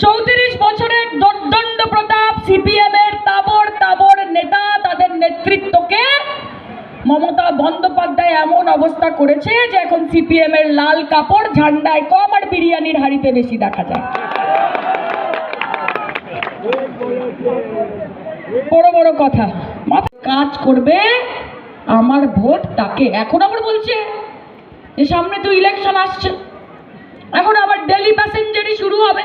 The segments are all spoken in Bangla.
34 বছরের দোর্দণ্ড প্রতাপ সিপিএম এর তাবড় তাবড় নেতা, তাদের নেতৃত্বকে মমতা বন্দ্যোপাধ্যায় এমন অবস্থা করেছে যে এখন সিপিএম এর লাল কাপড় ঝান্ডায় কম আর বিরিয়ানির হাড়িতে বেশি দেখা যায়। বড় বড় কথা কাজ করবে, আমার ভোট তাকে। এখন আবার বলছে যে সামনে তো ইলেকশন আসছে, এখন আবার ডেলি প্যাসেঞ্জারই শুরু হবে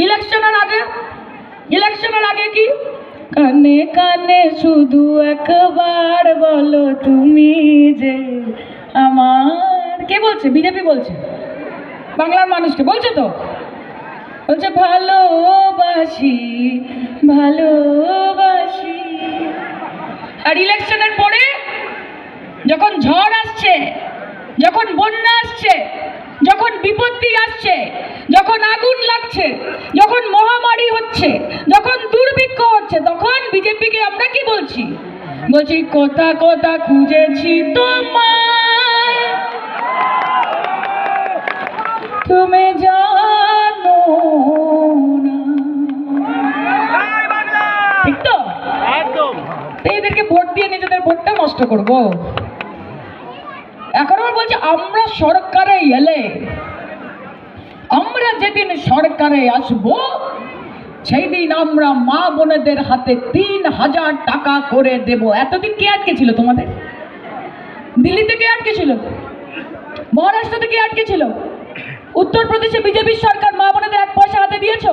ইলেকশনের আগে কি কানে কানে শুধু একবার বলো তুমি যে আমার। কে বলছে? বিজেপি বলছে, বাংলার মানুষকে বলছে তো, বলছে ভালোবাসি ভালোবাসি। আর ইলেকশনের পরে যখন ঝড় আসছে, যখন বন্যা আসছে, যখন বিপত্তি আসছে, যখন আগুন লাগছে, যখন মহামারী হচ্ছে, যখন দুর্ভিক্ষ হচ্ছে, তখন বিজেপিকে আমরা কি বলছি? বলছি কথা কথা খুঁজেছি তোমায়, তুমি জানো না। ঠিক তো? একদম। এদেরকে ভোট দিয়ে নিজেদের ভোটটা নষ্ট করবো। এখন আবার বলছে আমরা সরকারে এলে, আমরা যেদিন সরকারে আসবো সেই দিন আমরা মা বোনেদের হাতে 3000 টাকা করে দেব। এতদিন কে আটকে ছিল তোমাদের? দিল্লিতে কে আটকে ছিল? মহারাষ্ট্রতে কে আটকে ছিল? উত্তরপ্রদেশে বিজেপির সরকার মা বোনেদের 1 পয়সা হাতে দিয়েছ?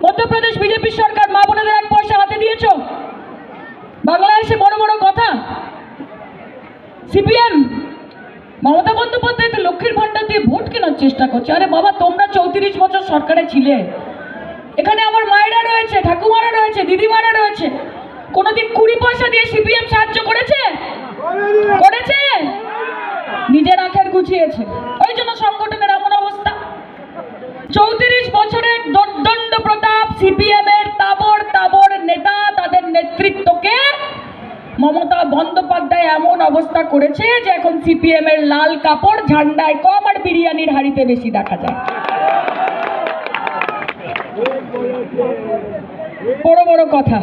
মধ্যপ্রদেশ বিজেপির সরকার মা বোনেদের 1 পয়সা হাতে দিয়েছ? বাংলায় এসে বড় বড় কথা। সিপিএম মমতা বন্দ্যোপাধ্যায় তো লক্ষ্মীর ভান্ডার দিয়ে ভোট কেনার চেষ্টা করছে। আরে বাবা, তোমরা 34 বছর সরকারে ছিলে, এখানে আমার মায়েরা রয়েছে, ঠাকুমারা রয়েছে, দিদিমারা রয়েছে। কোনোদিন 20 পয়সা দিয়ে সিপিএম সাহায্য করেছে? করেছে? নিজের আখের গুছিয়েছে, ওই জন্য সংগঠনের এমন অবস্থা। 34 বছরের দোর্দণ্ড প্রতাপ সিপিএম এর তাবড় তাবড় নেতা, তাদের নেতৃত্বকে মমতা বন্দ্যোপাধ্যায় এমন অবস্থা করেছে যে এখন সিপিএম এর লাল কাপড় ঝান্ডায় কম আর বিরিয়ানির হাড়িতে বেশি দেখা যায়। বড় বড় কথা।